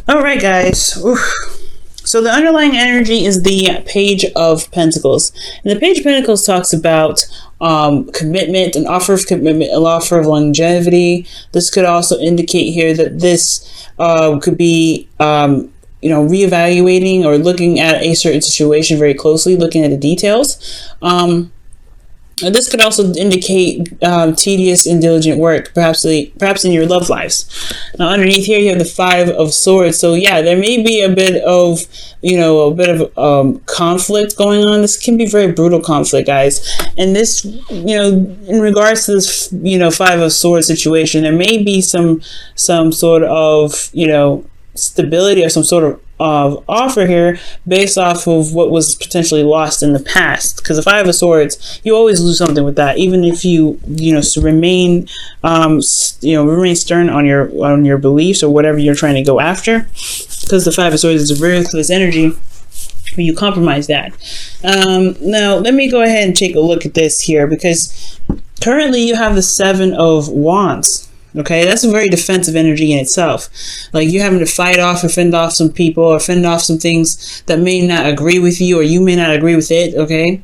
All right, guys. Oof. So the underlying energy is the Page of Pentacles. And the Page of Pentacles talks about commitment, an offer of commitment, an offer of longevity. This could also indicate here that this could be, reevaluating or looking at a certain situation very closely, looking at the details. This could also indicate tedious and diligent work, perhaps in your love lives. Now, underneath here, you have the Five of Swords. So, yeah, there may be a bit of, conflict going on. This can be very brutal conflict, guys. And this, in regards to this, Five of Swords situation, there may be some sort of, stability or some sort of offer here based off of what was potentially lost in the past, because the Five of Swords, you always lose something with that, even if you remain stern on your beliefs or whatever you're trying to go after, because the Five of Swords is a very close energy when you compromise that. Now let me go ahead and take a look at this here, because currently you have the Seven of Wands. Okay, that's a very defensive energy in itself. Like, you're having to fight off or fend off some people or fend off some things that may not agree with you, or you may not agree with it. Okay,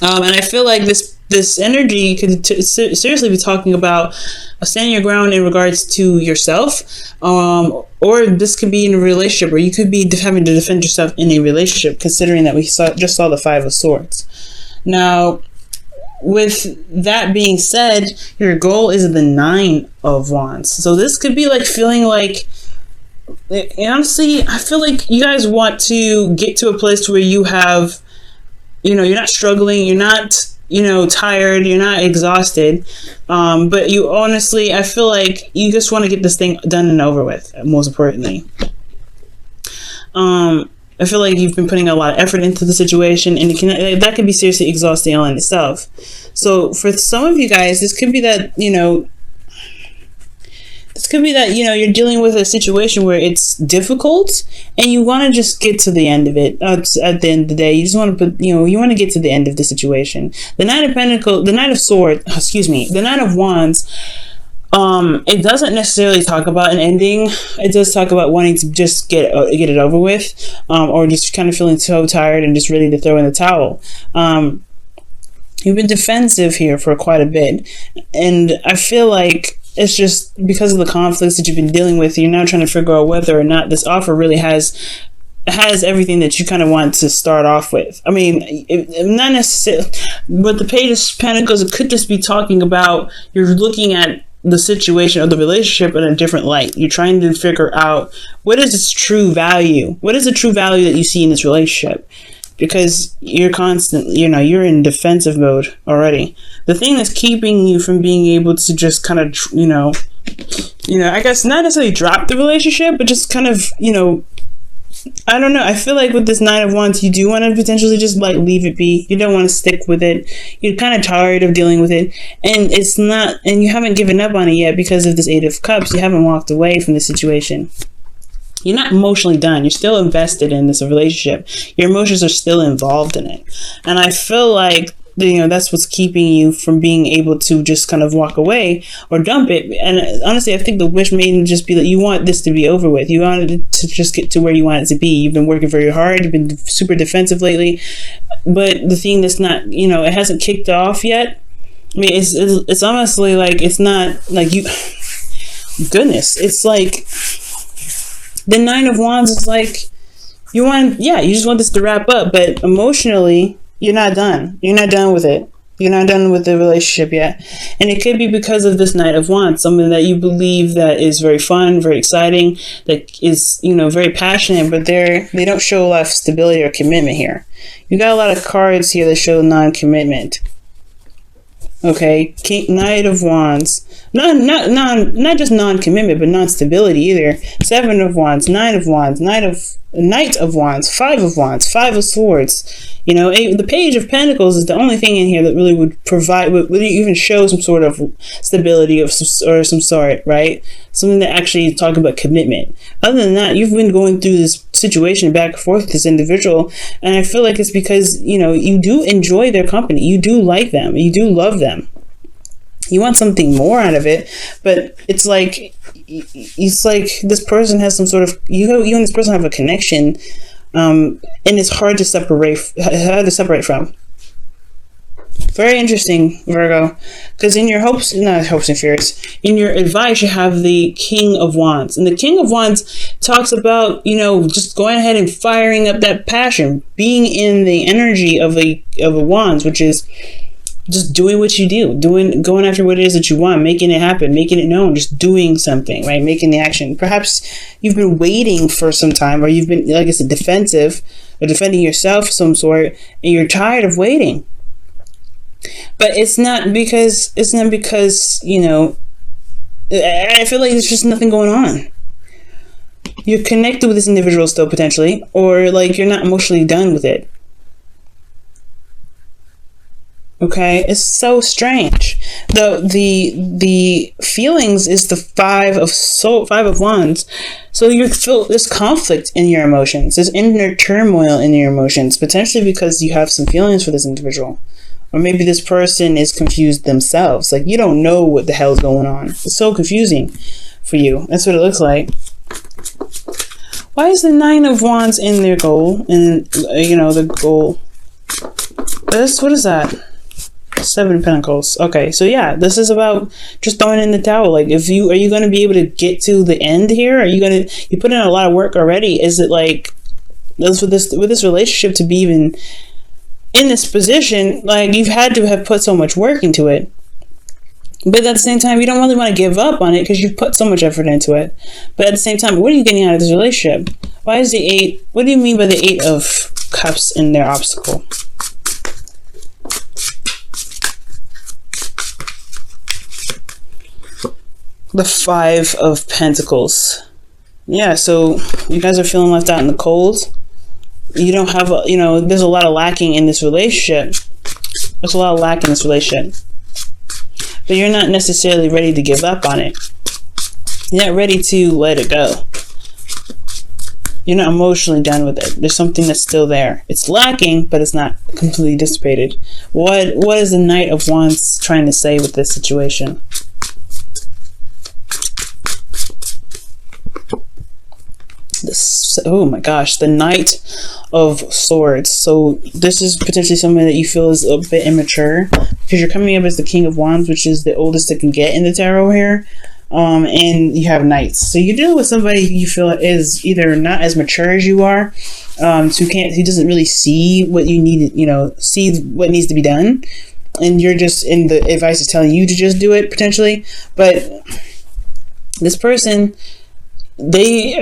and I feel like this energy could seriously be talking about standing your ground in regards to yourself, or this could be in a relationship, or you could be having to defend yourself in a relationship, considering that we just saw the Five of Swords. Now, with that being said, your goal is the Nine of Wands. So this could be like feeling like, honestly, I feel like you guys want to get to a place where you have, you're not struggling, you're not, tired, you're not exhausted. But you honestly, I feel like you just want to get this thing done and over with, most importantly. I feel like you've been putting a lot of effort into the situation, and that can be seriously exhausting all in itself. So for some of you guys, this could be that, you're dealing with a situation where it's difficult and you want to just get to the end of it. At the end of the day, you just want to you want to get to the end of the situation. The Nine of Wands, it doesn't necessarily talk about an ending. It does talk about wanting to just get it over with, or just kind of feeling so tired and just ready to throw in the towel. You've been defensive here for quite a bit, and I feel like it's just because of the conflicts that you've been dealing with. You're now trying to figure out whether or not this offer really has everything that you kind of want to start off with. I mean, not necessarily, but the Page of Pentacles, it could just be talking about you're looking at the situation or the relationship in a different light. You're trying to figure out, what is its true value? What is the true value that you see in this relationship? Because you're constantly, you're in defensive mode already. The thing that's keeping you from being able to just kind of, I guess not necessarily drop the relationship, but just kind of, I don't know. I feel like with this Nine of Wands, you do want to potentially just like leave it be. You don't want to stick with it. You're kind of tired of dealing with it, and you haven't given up on it yet because of this Eight of Cups. You haven't walked away from the situation. You're not emotionally done. You're still invested in this relationship. Your emotions are still involved in it, and I feel like that's what's keeping you from being able to just kind of walk away or dump it. And honestly, I think the wish may just be that you want this to be over with. You want it to just get to where you want it to be. You've been working very hard. You've been super defensive lately. But the thing that's not, it hasn't kicked off yet. I mean, it's honestly like, it's not like you, goodness, it's like the Nine of Wands is like, you just want this to wrap up, but emotionally, you're not done. You're not done with it. You're not done with the relationship yet. And it could be because of this Knight of Wands, something that you believe that is very fun, very exciting, that is, very passionate, but they don't show a lot of stability or commitment here. You got a lot of cards here that show non-commitment. Okay, Knight of Wands. Not just non-commitment, but non-stability either. Seven of Wands, Nine of Wands, Knight of Wands, Five of Wands, Five of Swords. The Page of Pentacles is the only thing in here that really would even show some sort of stability or some sort, right? Something that actually talk about commitment. Other than that, you've been going through this situation back and forth with this individual, and I feel like it's because, you do enjoy their company. You do like them. You do love them. You want something more out of it, but it's like it's like this person has some sort of, you and this person have a connection, and it's hard to separate from. Very interesting, Virgo, because in your not hopes and fears, in your advice, you have the King of Wands, and the King of Wands talks about, just going ahead and firing up that passion, being in the energy of a Wands, which is just doing what you do, going after what it is that you want, making it happen, making it known, just doing something, right? Making the action. Perhaps you've been waiting for some time, or you've been, like I said, defensive, or defending yourself of some sort, and you're tired of waiting. But it's not because, I feel like there's just nothing going on. You're connected with this individual still, potentially, or like you're not emotionally done with it. Okay, it's so strange. The feelings is the Five of Wands. So there's conflict in your emotions. There's inner turmoil in your emotions, potentially because you have some feelings for this individual. Or maybe this person is confused themselves. Like, you don't know what the hell is going on. It's so confusing for you. That's what it looks like. Why is the Nine of Wands in their goal? And, the goal. What is that? Seven of Pentacles. Okay, so yeah, this is about just throwing in the towel. Like, are you going to be able to get to the end here? You put in a lot of work already? Is it like, with this relationship to be even in this position, like, you've had to have put so much work into it, but at the same time, you don't really want to give up on it because you've put so much effort into it. But at the same time, what are you getting out of this relationship? Why is the Eight? What do you mean by the Eight of Cups in their obstacle? The Five of Pentacles. Yeah, so you guys are feeling left out in the cold. You don't have, there's a lot of lacking in this relationship. There's a lot of lack in this relationship. But you're not necessarily ready to give up on it. You're not ready to let it go. You're not emotionally done with it. There's something that's still there. It's lacking, but it's not completely dissipated. What is the Knight of Wands trying to say with this situation? Oh my gosh, the Knight of Swords. So this is potentially something that you feel is a bit immature, because you're coming up as the King of Wands, which is the oldest it can get in the tarot here. And you have Knights. So you're dealing with somebody you feel is either not as mature as you are, who doesn't really see what you need, see what needs to be done. And you're just, in the advice is telling you to just do it, potentially. But this person, they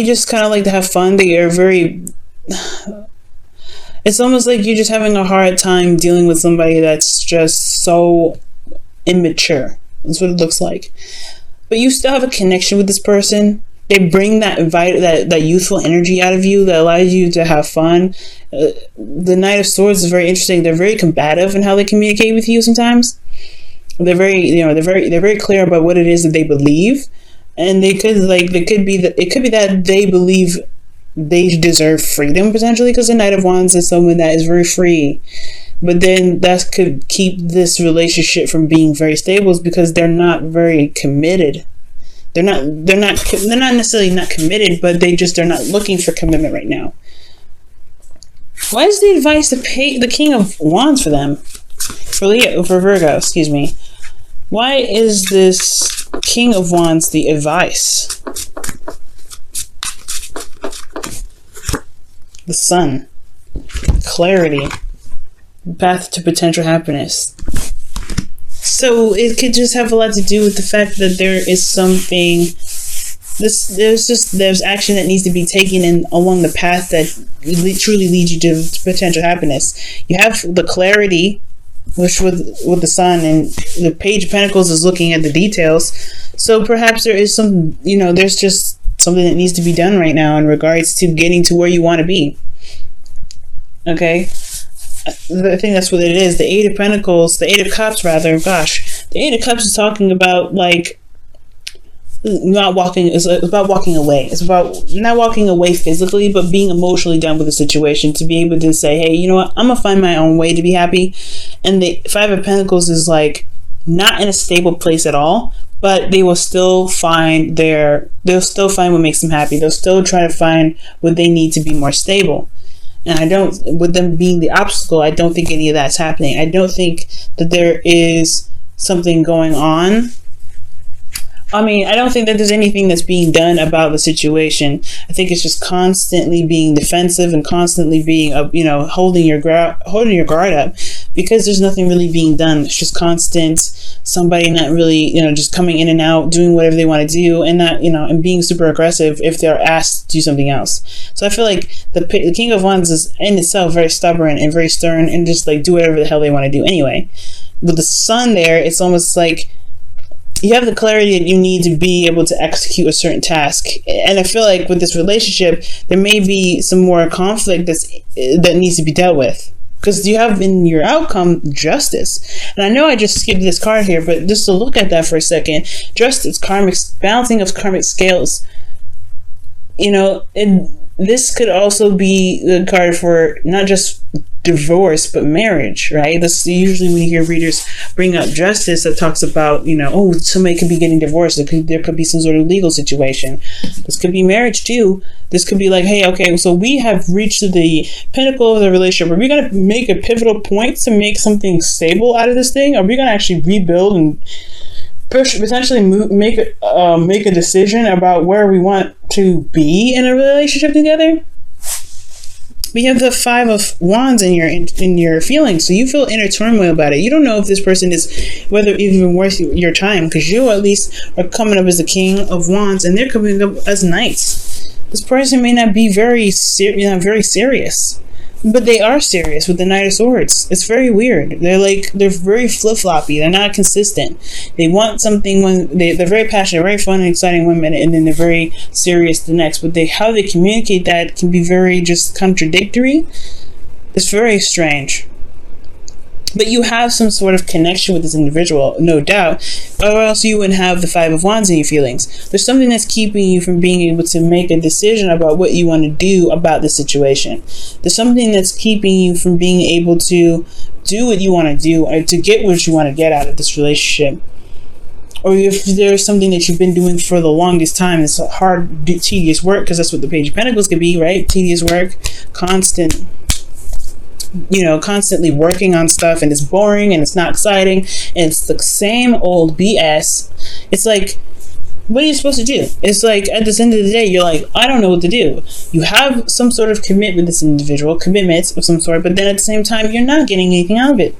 just kind of like to have fun. They are very, it's almost like you're just having a hard time dealing with somebody that's just so immature. That's what it looks like. But you still have a connection with this person. They bring that youthful energy out of you that allows you to have fun. The Knight of Swords is very interesting. They're very combative in how they communicate with you sometimes. They're very clear about what it is that they believe. And it could be that they believe they deserve freedom, potentially, because the Knight of Wands is someone that is very free. But then that could keep this relationship from being very stable, because they're not very committed. They're not necessarily not committed, but they're not looking for commitment right now. Why is the advice to pay the King of Wands for them? For Virgo, excuse me. Why is this King of Wands the advice? The Sun. Clarity. Path to potential happiness. So it could just have a lot to do with the fact that there is something, there's action that needs to be taken along the path that truly leads you to potential happiness. You have the clarity, which with the Sun, and the Page of Pentacles is looking at the details. So perhaps there is there's just something that needs to be done right now in regards to getting to where you want to be. Okay. I think that's what it is. The Eight of Pentacles, the Eight of Cups, rather. Gosh, the Eight of Cups is talking about not walking. It's about walking away. It's about not walking away physically, but being emotionally done with the situation, to be able to say, hey, you know what? I'm gonna find my own way to be happy. And the Five of Pentacles is like not in a stable place at all, but they will still find what makes them happy. They'll still try to find what they need to be more stable. And with them being the obstacle, I don't think any of that's happening. I don't think that there is something going on. I mean, I don't think that there's anything that's being done about the situation. I think it's just constantly being defensive and constantly being, holding your guard up, because there's nothing really being done. It's just constant somebody not really, just coming in and out, doing whatever they want to do, and not, and being super aggressive if they're asked to do something else. So I feel like the King of Wands is in itself very stubborn and very stern, and just like do whatever the hell they want to do anyway. With the Sun there, it's almost like you have the clarity that you need to be able to execute a certain task. And I feel like with this relationship, there may be some more conflict that needs to be dealt with. Because you have in your outcome justice. And I know I just skipped this card here, but just to look at that for a second, justice, balancing of karmic scales. This could also be the card for not just divorce but marriage, right? This usually when you hear readers bring up justice, that talks about somebody could be getting divorced. There could be some sort of legal situation. This could be marriage too. This could be like, hey, okay, so we have reached the pinnacle of the relationship. Are we going to make a pivotal point to make something stable out of this thing? Are we going to actually rebuild and potentially make a decision about where we want to be in a relationship together? We have the Five of Wands in your feelings, so you feel inner turmoil about it. You don't know if this person is whether even worth your time, because you at least are coming up as the King of Wands, and they're coming up as Knights. This person may not be very serious, but they are serious with the Knight of Swords. It's very weird. They're very flip-floppy. They're not consistent. They want something they're very passionate, very fun and exciting one minute, and then they're very serious the next. But how they communicate that can be very just contradictory. It's very strange. But you have some sort of connection with this individual, no doubt, or else you wouldn't have the Five of Wands in your feelings. There's something that's keeping you from being able to make a decision about what you want to do about the situation. There's something that's keeping you from being able to do what you want to do, or to get what you want to get out of this relationship. Or if there's something that you've been doing for the longest time, it's hard, tedious work, because that's what the Page of Pentacles could be, right? Tedious work, constantly working on stuff, and it's boring and it's not exciting and it's the same old BS. It's like, what are you supposed to do? It's like at the end of the day, you're like, I don't know what to do. You have some sort of commitment with this individual, commitments of some sort, but then at the same time, you're not getting anything out of it.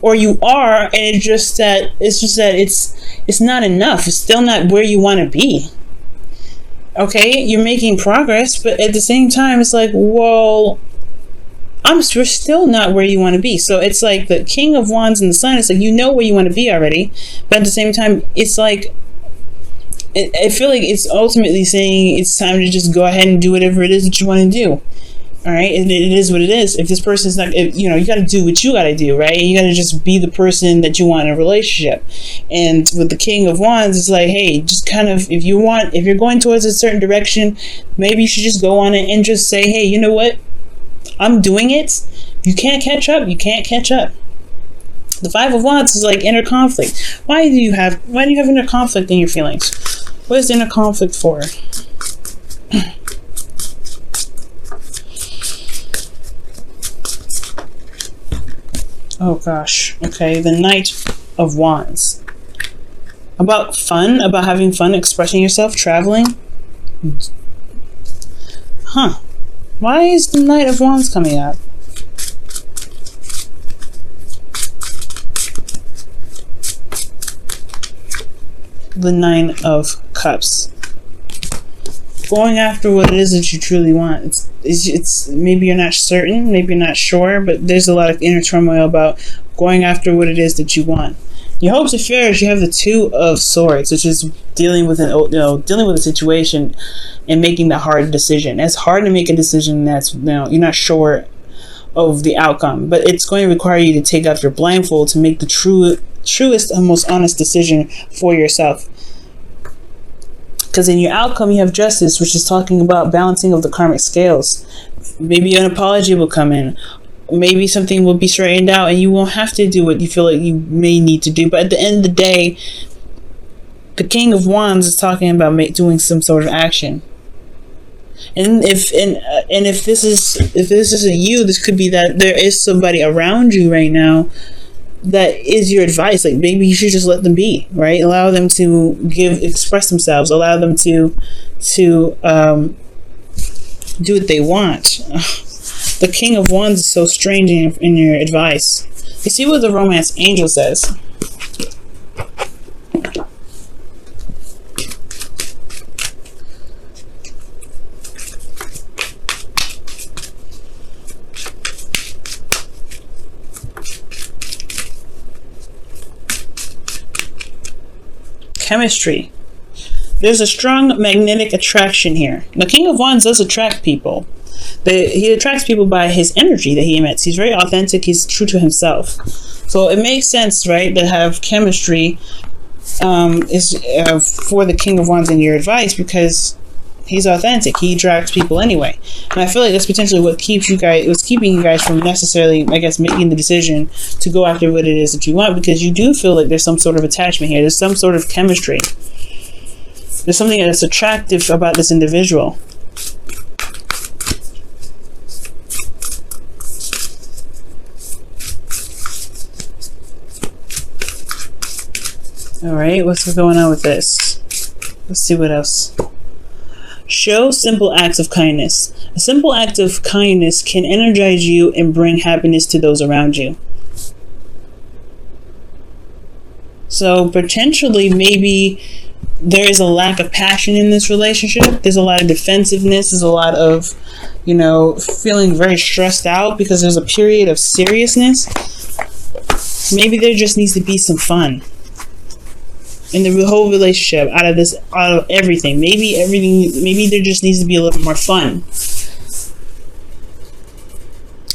Or you are, and it's just that it's not enough. It's still not where you want to be. Okay, you're making progress, but at the same time, it's like, well, we're still not where you want to be. So it's like the King of Wands and the Sun. It's like, you know where you want to be already, but at the same time, it's like, I feel like it's ultimately saying it's time to just go ahead and do whatever it is that you want to do. All right, and it is what it is. If this person's not, you got to do what you got to do, right? You got to just be the person that you want in a relationship. And with the King of Wands, it's like, hey, just kind of, if you're going towards a certain direction, maybe you should just go on it and just say, hey, you know what? I'm doing it. You can't catch up. You can't catch up. The Five of Wands is like inner conflict. Why do you have inner conflict in your feelings? What is inner conflict for? Oh gosh. Okay, the Knight of Wands. About fun, about having fun, expressing yourself, traveling. Huh. Why is the Knight of Wands coming up? The Nine of Cups. Going after what it is that you truly want. It's maybe you're not certain, maybe you're not sure, but there's a lot of inner turmoil about going after what it is that you want. Your hopes and fears, you have the Two of Swords, which is dealing with a situation and making the hard decision. It's hard to make a decision that's you're not sure of the outcome, but it's going to require you to take off your blindfold to make the truest and most honest decision for yourself. Because in your outcome, you have Justice, which is talking about balancing of the karmic scales. Maybe an apology will come in. maybe something will be straightened out and you won't have to do what you feel like you may need to do. But at the end of the day, the King of Wands is talking about doing some sort of action. And if this isn't you, this could be that there is somebody around you right now that is your advice. Like, maybe you should just let them be, right? Allow them to express themselves. Allow them to do what they want. The King of Wands is so strange in your advice. You see what the romance angel says. Chemistry. There's a strong magnetic attraction here. The King of Wands does attract people. He attracts people by his energy that he emits. He's very authentic. He's true to himself. So it makes sense, right, to have chemistry for the King of Wands in your advice, because he's authentic. He attracts people anyway. And I feel like that's potentially what's keeping you guys from necessarily, I guess, making the decision to go after what it is that you want, because you do feel like there's some sort of attachment here. There's some sort of chemistry. There's something that's attractive about this individual. Alright, what's going on with this? Let's see what else. Show simple acts of kindness. A simple act of kindness can energize you and bring happiness to those around you. So potentially, maybe there is a lack of passion in this relationship. There's a lot of defensiveness. There's a lot of, feeling very stressed out because there's a period of seriousness. Maybe there just needs to be some fun in the whole relationship, out of everything. Maybe there just needs to be a little bit more fun.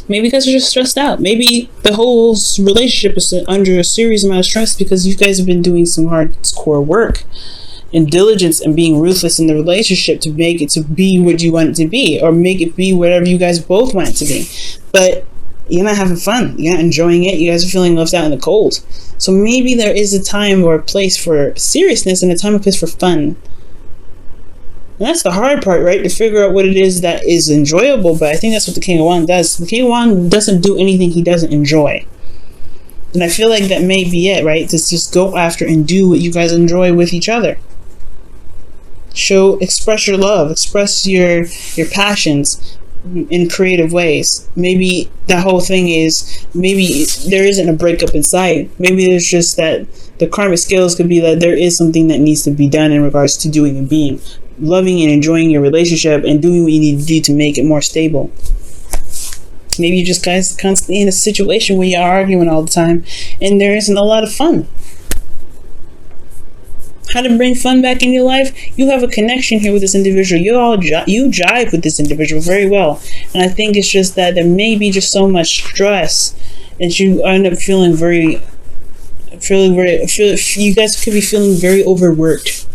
Maybe because you're just stressed out. Maybe the whole relationship is under a serious amount of stress because you guys have been doing some hardcore work and diligence and being ruthless in the relationship to make it to be what you want it to be, or make it be whatever you guys both want it to be. But you're not having fun. You're not enjoying it. You guys are feeling left out in the cold. So maybe there is a time or a place for seriousness and a time and place for fun. And that's the hard part, right? To figure out what it is that is enjoyable. But I think that's what the King of Wands does. The King of Wands doesn't do anything he doesn't enjoy. And I feel like that may be it, right? To just go after and do what you guys enjoy with each other. Express your love. Express your passions in creative ways. Maybe that whole thing is, maybe there isn't a breakup in sight. Maybe there's just that the karmic scales could be that there is something that needs to be done in regards to doing and being, loving and enjoying your relationship and doing what you need to do to make it more stable. Maybe you just guys constantly in a situation where you're arguing all the time and there isn't a lot of fun. How to bring fun back in your life? You have a connection here with this individual. You jive with this individual very well. And I think it's just that there may be just so much stress that you end up feeling you guys could be feeling very overworked.